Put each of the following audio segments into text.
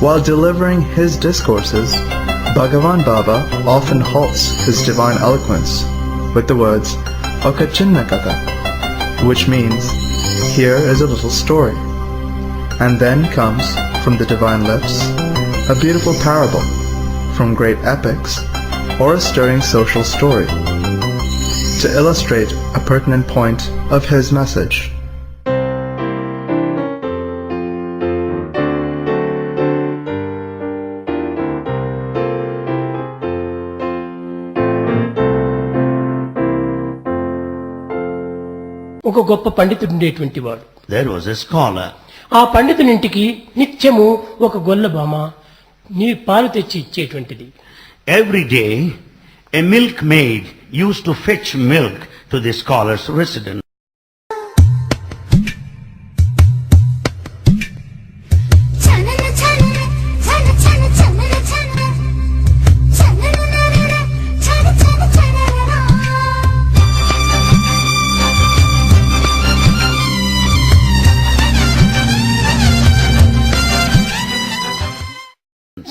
While delivering his discourses, Bhagavan Baba often halts his divine eloquence with the words "Oka chinna katha," which means, "Here is a little story." And then comes, from the divine lips, a beautiful parable from great epics or a stirring social story to illustrate a pertinent point of his message. ఒక గొప్ప పండితుడు ఉండేటువంటి వాడు. There was a scholar. ఆ పండితునింటికి నిత్యము ఒక గొల్ల బామ నీ పాలు తెచ్చి ఇచ్చేటువంటిది. Every day, a milkmaid used to fetch milk to the scholar's residence.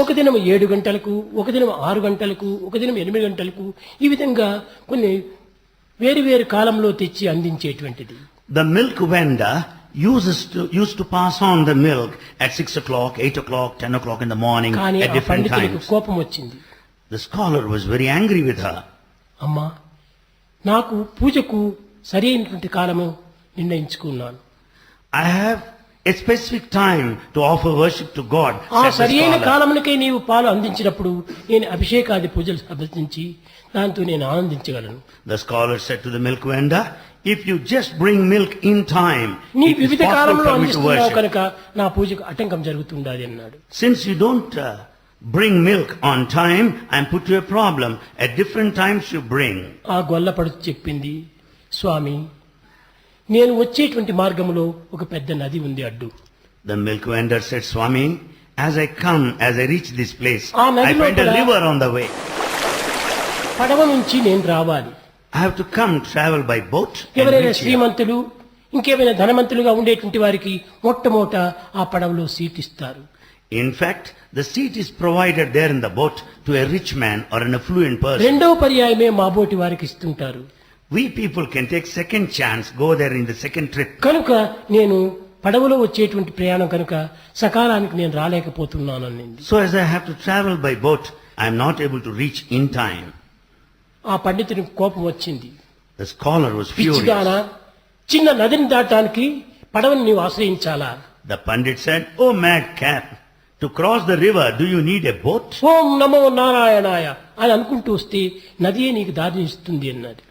ఒక దినం 7 గంటలకు, ఒక దినం 6 గంటలకు, ఒక దినం 8 గంటలకు, ఈ విధంగా కొన్ని వేరు వేరు కాలంలో తెచ్చి అందించేటువంటిది. The milk vendor used to pass on the milk at 6 o'clock, 8 o'clock, 10 o'clock in the morning కానీ at ఆ different పండితునికి times. కోపం వచ్చింది. The scholar was very angry with her. అమ్మా, నాకు పూజకు సరైనటువంటి కాలము నిర్ణయించుకున్నాను. I have a specific time to offer worship to God. ఆ said the సరైన scholar. కాలమునకై నీవు పాలు అందించినప్పుడు నేను అభిషేకాది పూజలు సమర్పించి దాంతో నేను ఆనందించగలను. The scholar said to the milk vendor, if you just bring milk in time, నీ it is వివిధ possible కాలంలో for me to అందిస్తున్నావు worship. కనుక నా పూజకు ఆటంకం జరుగుతుండాలి అన్నాడు. Since you don't bring milk on time, I am put to a problem. At different times you bring. ఆ గొల్లపడుచు చెప్పింది, స్వామి, నేను వచ్చేటువంటి మార్గంలో ఒక పెద్ద నది ఉంది అడ్డు. The milk vendor said, Swami, as I reach this place, ఆ I నదిలో find a కూడా river on the way. పడవ నుంచి నేను రావాలి. I have to travel by boat. and ఎవరైనా reach here. శ్రీమంతులు ఇంకేమైనా ధనవంతులుగా ఉండేటువంటి వారికి మొట్టమొదట ఆ పడవలో సీట్ ఇస్తారు. In fact, the seat is provided there in the boat to a rich man or an affluent person. రెండవ పర్యాయమే మా బోటి వారికి ఇస్తుంటారు. We people can take second chance, go there in the second trip. కనుక నేను పడవలో వచ్చేటువంటి ప్రయాణం కనుక సకాలానికి నేను రాలేకపోతున్నాను. So as I have to travel by boat, I am not able to reach in time. ఆ పండితునికి కోపం వచ్చింది. The scholar was పిచ్చిదానా, furious. చిన్న నదిని దాటానికి పడవని నీవు ఆశ్రయించాలా? The pandit said, oh madcap, to cross the river, do you need a boat? ఓం నమో నారాయణాయ అని అనుకుంటూ వస్తే నదియే నీకు దారిని ఇస్తుంది అన్నది.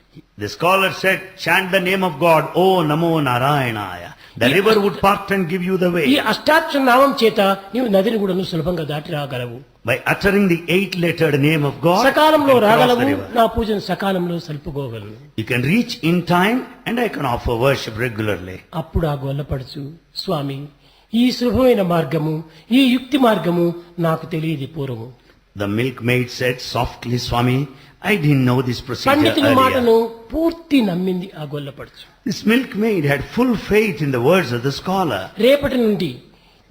The scholar said, chant the name of God, oh namo narayanaya. The river would part and give you the ఈ way. అష్టాక్షర నామం చేత నీవు నదిని కూడా సులభంగా దాటి రాగలవు. By uttering the 8-lettered name of God, you సకాలంలో can cross the రాగలవు, river. నా పూజను సకాలంలో సలుపుకోగలను. You can reach in time and I can offer worship regularly. అప్పుడు ఆ గొల్లపడుచు, స్వామి, ఈ సులభమైన మార్గము, ఈ యుక్తి మార్గము నాకు తెలియదు పూర్వము. The milkmaid said softly, Swami, I didn't know this procedure పండితుని మాటను earlier. పూర్తి నమ్మింది ఆ గొల్లపడుచు. This milkmaid had full faith in the words of the scholar. రేపటి నుండి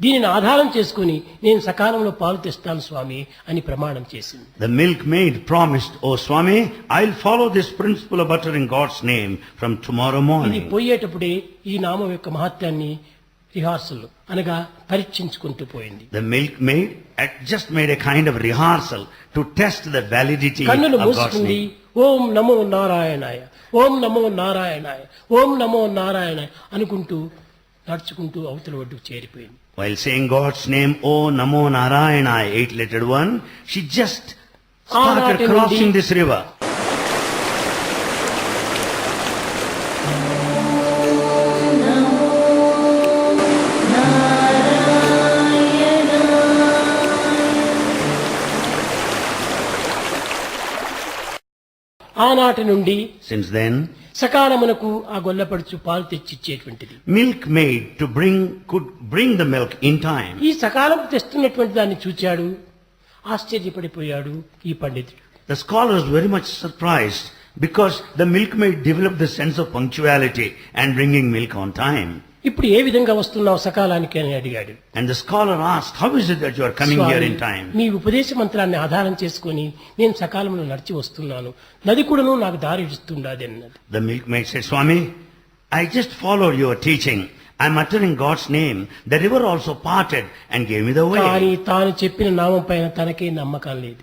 దీనిని ఆధారం చేసుకుని నేను సకాలంలో పాలు తెస్తాను స్వామి అని ప్రమాణం చేసింది. The milkmaid promised, oh Swami, I'll follow this principle of uttering God's name from tomorrow ఇది morning. పోయేటప్పుడే ఈ నామం యొక్క మహత్యాన్ని రిహార్సల్ అనగా పరీక్షించుకుంటూ పోయింది. The milkmaid had just made a kind of rehearsal to test the validity కన్నులు of God's మూసుకుంది. name. ఓం నమో నారాయణాయ, ఓం నమో నారాయణాయ, ఓం నమో నారాయణాయ అనుకుంటూ నడుచుకుంటూ అవతల ఒడ్డుకు చేరిపోయింది. While saying God's name, oh namo narayana, 8-lettered one, she just started ఆనాటి crossing నుండి this river. ఆనాటి నుండి Since then, సకాలమునకు ఆ గొల్లపడుచు పాలు తెచ్చిచ్చేటువంటిది. milkmaid could bring the milk in time. ఈ సకాలం తెస్తున్నటువంటి దాన్ని చూచాడు, ఆశ్చర్యపడిపోయాడు ఈ పండితుడు. The scholar was very much surprised because the milkmaid developed the sense of punctuality and bringing milk on time. ఇప్పుడు ఏ విధంగా వస్తున్నావు సకాలానికి అని అడిగాడు. And the scholar asked, how is it that you are coming here in time? మీ ఉపదేశ మంత్రాన్ని ఆధారం చేసుకొని నేను సకాలంలో నడిచి వస్తున్నాను, నది కూడాను నాకు దారి ఇస్తుండాది అన్నది. The milkmaid said, Swami, I just followed your teaching. I am uttering God's name. The river also parted and gave me the కానీ way. తాను చెప్పిన నామం పైన తనకే నమ్మకం లేదు.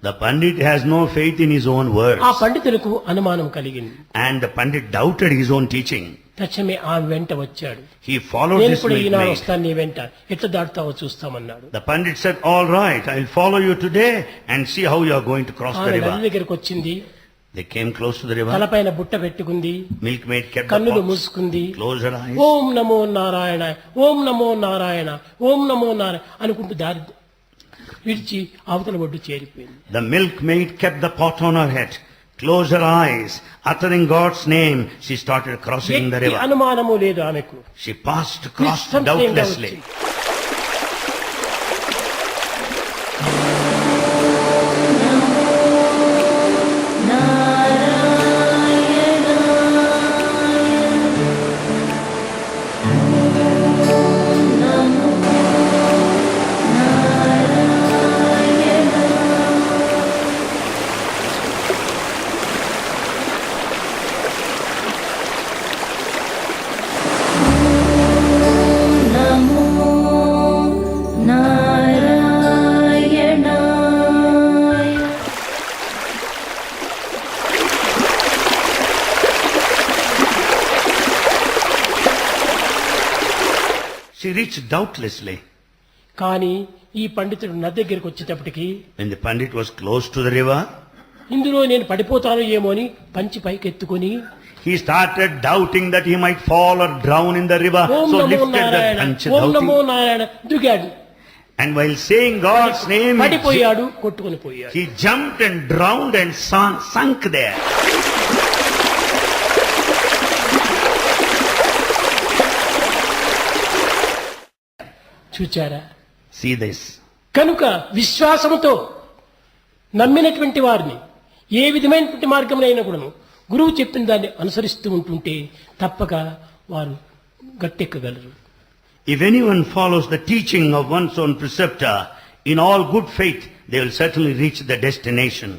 The Pandit has no faith in his own words. ఆ పండితులకు అనుమానం కలిగింది. And the Pandit doubted his own teaching. తక్షణమే ఆమె వెంట వచ్చాడు. He followed నేను this కూడా ఈనాడు milkmaid. వస్తాను నీ వెంట, ఎట్లా దాటుతావో చూస్తామన్నాడు. The Pandit said, all right, I will follow you today and see how you are going to cross the ఆమె నది river. దగ్గరకు వచ్చింది. They came close to the river. తలపైన బుట్ట పెట్టుకుంది, Milkmaid kept the కన్నులు pots, మూసుకుంది. closed her eyes. ఓం నమో నారాయణ, ఓం నమో నారాయణ, ఓం నమో నారాయణ అనుకుంటూ దారి విడిచి అవతల ఒడ్డు చేరిపోయింది. The milkmaid kept the pot on her head, closed her eyes, uttering God's name. She started crossing the ఎట్టి river. అనుమానము లేదు ఆమెకు. She crossed నిస్సంశయంగా doubtlessly. వచ్చింది. She reached doubtlessly. కానీ ఈ పండితుడు నది దగ్గరికి వచ్చేటప్పటికి When the Pandit was close to the river, ఇందులో నేను పడిపోతాను ఏమో అని పంచి పైకెత్తుకొని he started doubting that he might fall or drown in the river. Om So Namo lifted the Narayana, bunch Om Namo doubting. Narayana దిగాడు. And while saying God's name, పడిపోయాడు, కొట్టుకొని పోయాడు. he jumped and drowned and sunk there. చూచారా? See this. కనుక విశ్వాసముతో నమ్మినటువంటి వారిని ఏ విధమైనటువంటి మార్గంలో కూడాను గురువు చెప్పిన దాన్ని అనుసరిస్తూ ఉంటుంటే తప్పక వారు గట్టెక్కగలరు. If anyone follows the teaching of one's own preceptor in all good faith, they will certainly reach the destination.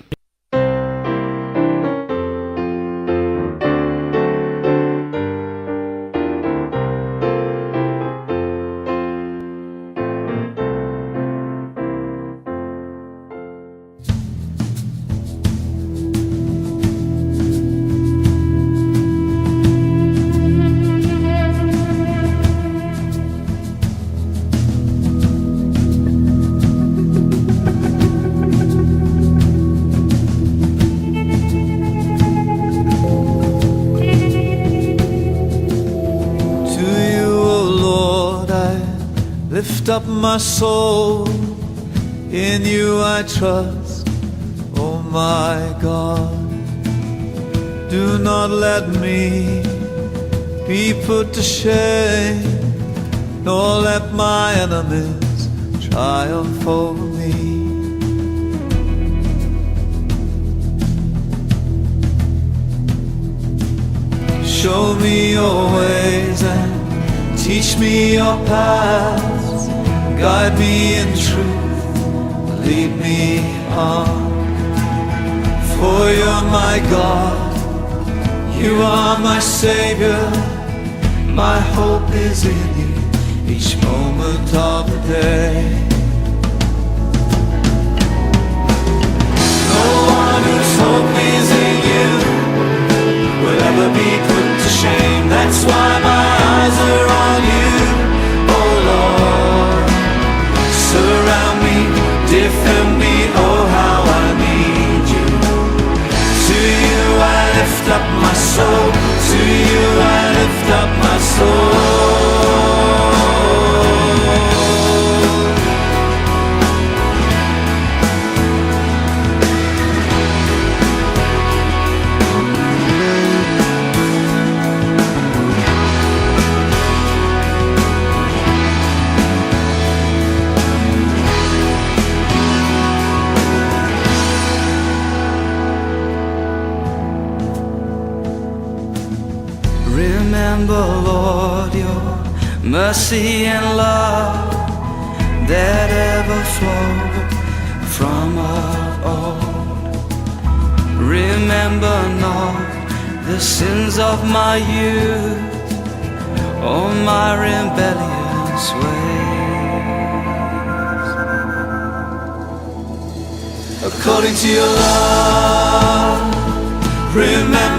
Lift up my soul, in you I trust, oh my God. Do not let me be put to shame, nor let my enemies triumph over me. Show me your ways and teach me your paths. Guide me in truth, lead me on. For you're my God, you are my Savior. My hope is in you each moment of the day. No one whose hope is in you will ever be put to shame. That's why my eyes are on you, oh Lord. Surround me, defend me, oh how I need you. To you I lift up my soul, to you I lift up my soul. Remember, Lord, your mercy and love that ever flowed from of old. Remember not the sins of my youth or my rebellious ways. According to your love, remember